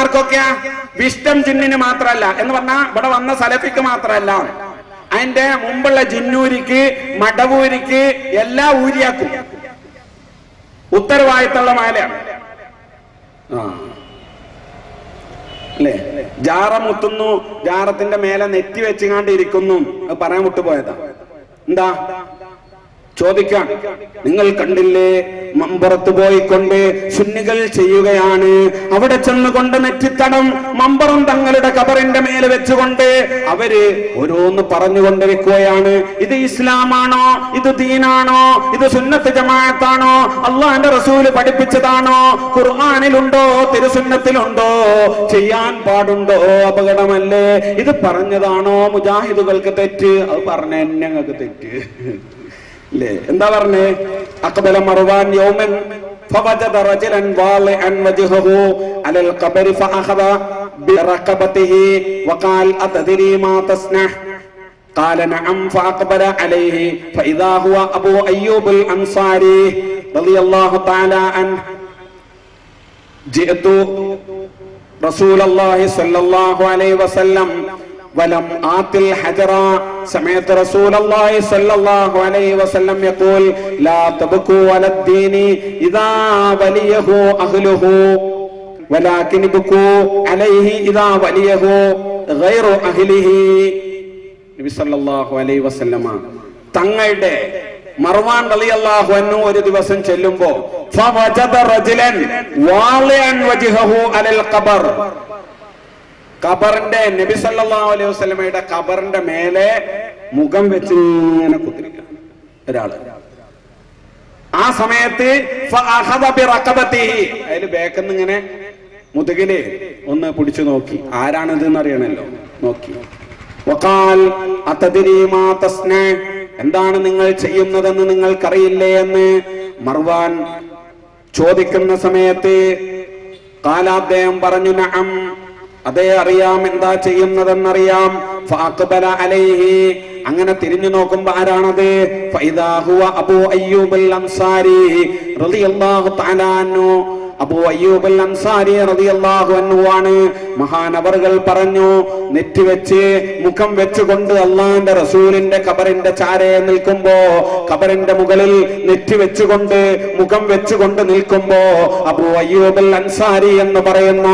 ആർക്കൊക്കെയാ? വിഷ്ടം ജിന്നിന് മാത്രല്ല എന്ന് പറഞ്ഞാ ഇവിടെ വന്ന സലഫിക്ക് മാത്രല്ല, അതിന്റെ മുമ്പുള്ള ജിന്നൂരിക്ക്, മടവൂരിക്ക് എല്ലാ ഊരിയാക്കും ഉത്തരവാദിത്തമുള്ള മാലയാണ്. അല്ലേ? ജാറ മുത്തുന്നു, ജാറത്തിന്റെ മേലെ നെറ്റി വെച്ചുകാണ്ട് ഇരിക്കുന്നു, അത് പറയാൻ വിട്ടുപോയതാ. എന്താ ചോദിക്കാം? നിങ്ങൾ കണ്ടില്ലേ, മമ്പറത്ത് പോയിക്കൊണ്ട് സുന്നികൾ ചെയ്യുകയാണ്, അവിടെ ചെന്നുകൊണ്ട് നെറ്റിത്തടം മമ്പറും തങ്ങളുടെ കബറിന്റെ മേലെ വെച്ചുകൊണ്ട് അവര് ഓരോന്ന് പറഞ്ഞുകൊണ്ടിരിക്കുകയാണ്. ഇത് ഇസ്ലാമാണോ? ഇത് ദീനാണോ? ഇത് സുന്നത്ത് ജമാഅത്താണോ? അള്ളാന്റെ റസൂല് പഠിപ്പിച്ചതാണോ? ഖുർആനിലുണ്ടോ? തിരുസുന്നത്തിലുണ്ടോ? ചെയ്യാൻ പാടുണ്ടോ? അപകടമല്ലേ? ഇത് പറഞ്ഞതാണോ മുജാഹിദുകൾക്ക് തെറ്റ്? അത് പറഞ്ഞ ഞങ്ങൾക്ക് തെറ്റ്. എന്താ പറഞ്ഞേ? അഖബല മർവാൻ യൗമൻ ഫവജദ റജലൻ വാളിഅൻ വജ്ഹഹു അലൽ ഖബരി ഫഅഖദ ബിറഖബതിഹി വഖാൽ അതദ്രി മാ തസ്ന قال نعم فأقبل عليه فإذا هو أبو أيوب الأنصاري رضي الله تعالى عنه جئت رسول الله صلى الله عليه وسلم ولم آت الحجر سمعت رسول الله صلى الله عليه وسلم يقول لا تبكوا على الدين إذا وليه أهله ولكن بكوا عليه إذا وليه غير أهله. നബി സല്ലല്ലാഹു അലൈഹി വസല്ലമ തങ്ങളുടെ മർവാൻ റളിയല്ലാഹു അൻഹു ഒരു ദിവസം ചെല്ലുമ്പോ ഫവജദ റജുലൻ വാളിഅൻ വജ്ഹഹു അലൽ ഖബർ, ഖബറിന്റെ നബി സല്ലല്ലാഹു അലൈഹി വസല്ലമയുടെ ഖബറിന്റെ മേലെ മുഖം വെച്ച് ഇങ്ങനെ കുത്തിരിക്കുക ഒരാള്. ആ സമയത്ത് അതിൽ ബേക്കെന്ന് ഇങ്ങനെ മുതുകില് ഒന്ന് പിടിച്ചു നോക്കി, ആരാണിത് എന്നറിയണല്ലോ, നോക്കി. വഖാൽ അതദ്രി മാ തസ്ന, എന്താണ് നിങ്ങൾ ചെയ്യുന്നതെന്ന് നിങ്ങൾക്കറിയില്ലേ എന്ന് മർവാൻ ചോദിക്കുന്ന സമയത്ത് ഖാല, അദ്ദേഹം പറഞ്ഞു നഅം, അതേ അറിയാം, എന്താ ചെയ്യുന്നതെന്നറിയാം. ഫഅഖബല അലൈഹി, അങ്ങനെ തിരിഞ്ഞു നോക്കുമ്പോ ആരാണത്? ഫഇദാ ഹുവ അബൂ അയ്യൂബൽ അൻസാരി റളിയല്ലാഹു തആല അൻഹു. അബൂ അയ്യൂബ് അൽ അൻസാരി റളിയല്ലാഹു അൻഹു ആണ്. മഹാനവറുകൾ പറഞ്ഞു, നെറ്റി വെച്ച് മുഖം വെച്ചുകൊണ്ട് അള്ളാന്റെ റസൂലിന്റെ ഖബറിന്റെ ചാരെ നിൽക്കുമ്പോ, ഖബറിന്റെ മുകളിൽ നെറ്റി വെച്ചുകൊണ്ട് മുഖം വെച്ചുകൊണ്ട് നിൽക്കുമ്പോ അബൂ അയ്യൂബ് അൽ അൻസാരി എന്ന് പറയുന്ന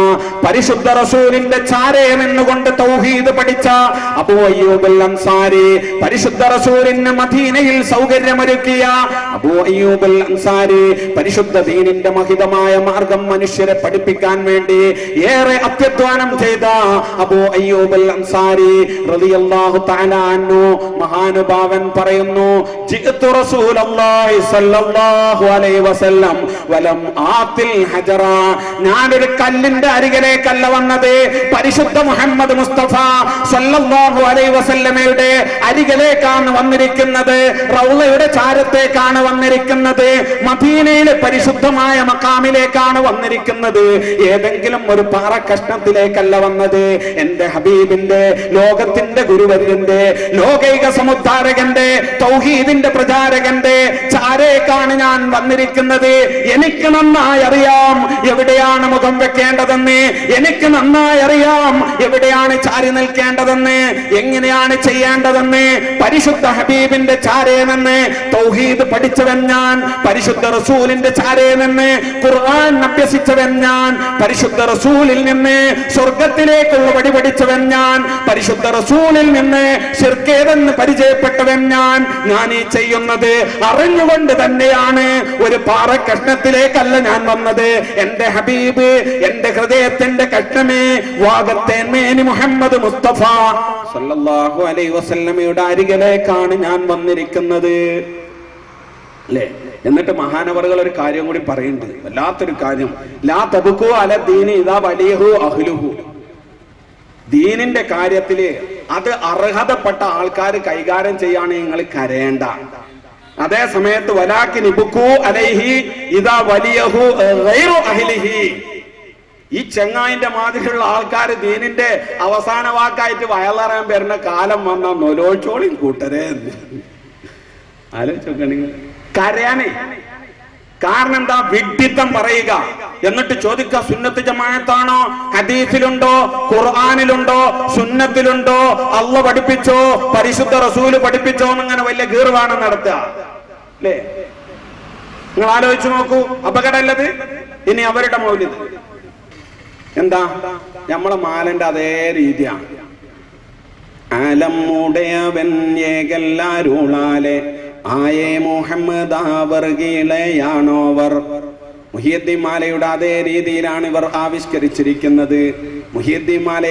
പരിശുദ്ധ റസൂലിന്റെ ചാരെ നിന്നുകൊണ്ട് തൗഹീദ് പഠിച്ച അബൂ അയ്യൂബ് അൽ അൻസാരി, പരിശുദ്ധ റസൂലിന് മദീനയിൽ സൗകര്യമൊരുക്കിയ അബൂ അയ്യൂബ് അൽ അൻസാരി, പരിശുദ്ധ ദീനിന്റെ മഹിതമായ മാർഗം മനുഷ്യരെ പഠിപ്പിക്കാൻ വേണ്ടി ഏറെ അത്യധ്വാനം ചെയ്ത അബൂ അയ്യൂബ് അൽ അൻസാരി റളിയല്ലാഹു തആല അൻഹു മഹാനുഭാവൻ പറയുന്നു, ജിഅ്തു റസൂലല്ലാഹി സ്വല്ലല്ലാഹു അലൈഹി വസല്ലം വലം ആതിൽ ഹജറ, ഞാനൊരു കല്ലിന്റെ അരികിലേക്കല്ല വന്നത്, പരിശുദ്ധ മുഹമ്മദ് മുസ്തഫ സ്വല്ലല്ലാഹു അലൈഹി വസല്ലമയുടെ അരികിലേക്കാണ് വന്നിരിക്കുന്നത്, റൗളയുടെ ചാരത്തേക്കാണ് വന്നിരിക്കുന്നത്, മദീനയിലെ പരിശുദ്ധമായ മഖാമിലേക്കാണ് വന്നിരിക്കുന്നത്, ഏതെങ്കിലും ഒരു പാറ കഷ്ണത്തിലേക്കല്ല വന്നത്. എന്റെ ഹബീബിന്റെ, ലോകത്തിന്റെ ഗുരുവര്യന്റെ, ലോകൈക സമുദ്ധാരകന്റെ, തൗഹീദിന്റെ പ്രചാരകന്റെ ചാരേക്കാണ് ഞാൻ വന്നിരിക്കുന്നത്. എനിക്ക് നന്നായി അറിയാം എവിടെയാണ് മുഖം വെക്കേണ്ടതെന്ന്, എനിക്ക് നന്നായി അറിയാം എവിടെയാണ് ചാരി നിൽക്കേണ്ടതെന്ന്, എങ്ങനെയാണ് ചെയ്യേണ്ടതെന്ന്. പരിശുദ്ധ ഹബീബിന്റെ ചാരേ നിന്ന് തൗഹീദ് പഠിച്ചവൻ ഞാൻ, പരിശുദ്ധ റസൂലിന്റെ ചാരേ നിന്ന് ഖുർആൻ അഭ്യസിച്ചവൻ ഞാൻ, പരിശുദ്ധ റസൂലിൽ നിന്ന് സ്വർഗത്തിലേക്കുള്ള വഴി പഠിച്ചവൻ ഞാൻ, പരിശുദ്ധ റസൂലിൽ നിന്ന് ശിർക്കേതെന്ന് പരിചയപ്പെട്ടവൻ ഞാൻ. ഞാൻ ഈ ചെയ്യുന്നത് അറിഞ്ഞുകൊണ്ട് തന്നെയാണ്, ഒരു പാറ കഷ്ണത്തിലേക്കല്ല ഞാൻ വന്നത്. എന്റെ ഹബീബ്, എന്റെ ഹൃദയത്തിന്റെ കഷ്ണമേ, വാഗത്തേന്മേനി മുഹമ്മദ് മുസ്തഫ സല്ലല്ലാഹു അലൈഹി വസല്ലമയുടെ അരികിലേക്കാണ് ഞാൻ വന്നിരിക്കുന്നത്. അല്ലേ? എന്നിട്ട് മഹാനവറുകൾ ഒരു കാര്യം കൂടി പറയുന്നുണ്ട്, വല്ലാത്തൊരു കാര്യം. ലാ തബ്കു അല ദീനി ഇദാ വലിഹു അഹ്ലുഹു, ദീനിന്റെ കാര്യത്തില് അത് അർഹതപ്പെട്ട ആൾക്കാർ കൈകാര്യം ചെയ്യാണ് നിങ്ങൾ കരയേണ്ട. അതേ സമയത്ത് വലാകിൻ ഇബ്കു അലൈഹി ഇദാ വലിയഹു ഗൈറു അഹ്ലിഹി, ഈ ചെങ്ങായിന്റെ മാതിരിയുള്ള ആൾക്കാർ ദീനിന്റെ അവസാന വാക്കായിട്ട് വയലറിയാൻ വരുന്ന കാലം വന്ന നൊലോച്ചോളിയും കൂട്ടരെ ആലോചിച്ചോക്കെ നിങ്ങൾ. കരയാനേ കാരണം എന്താ? വിഡ്ഢിത്തം പറയുക, എന്നിട്ട് ചോദിക്കുക സുന്നത്ത് ജമാഅത്താണോ, ഹദീസിലുണ്ടോ, ഖുർആനിലുണ്ടോ, സുന്നത്തിലുണ്ടോ, അള്ളാഹ് പഠിപ്പിച്ചോ, പരിശുദ്ധ റസൂല് പഠിപ്പിച്ചോ എന്നിങ്ങനെ വലിയ ഗീർവാണം നടത്തുക അല്ലേ? നിങ്ങൾ ആലോചിച്ചു നോക്കൂ, അപകടമല്ലത്? ഇനി അവരുടെ മൗലിദ് എന്താ? നമ്മളെ മാലന്റെ അതേ രീതിയാണ്. ആലമുടയവൻ ഏകല്ലാരുളാലെ ആയേ മുഹമ്മദ് ആവർഗീളയാണോവർ. മുഹിയുദ്ദീൻ മാലയുടെ അതേ രീതിയിലാണ് ഇവർ ആവിഷ്കരിച്ചിരിക്കുന്നത്. മുഹിയുദ്ദീൻ മാല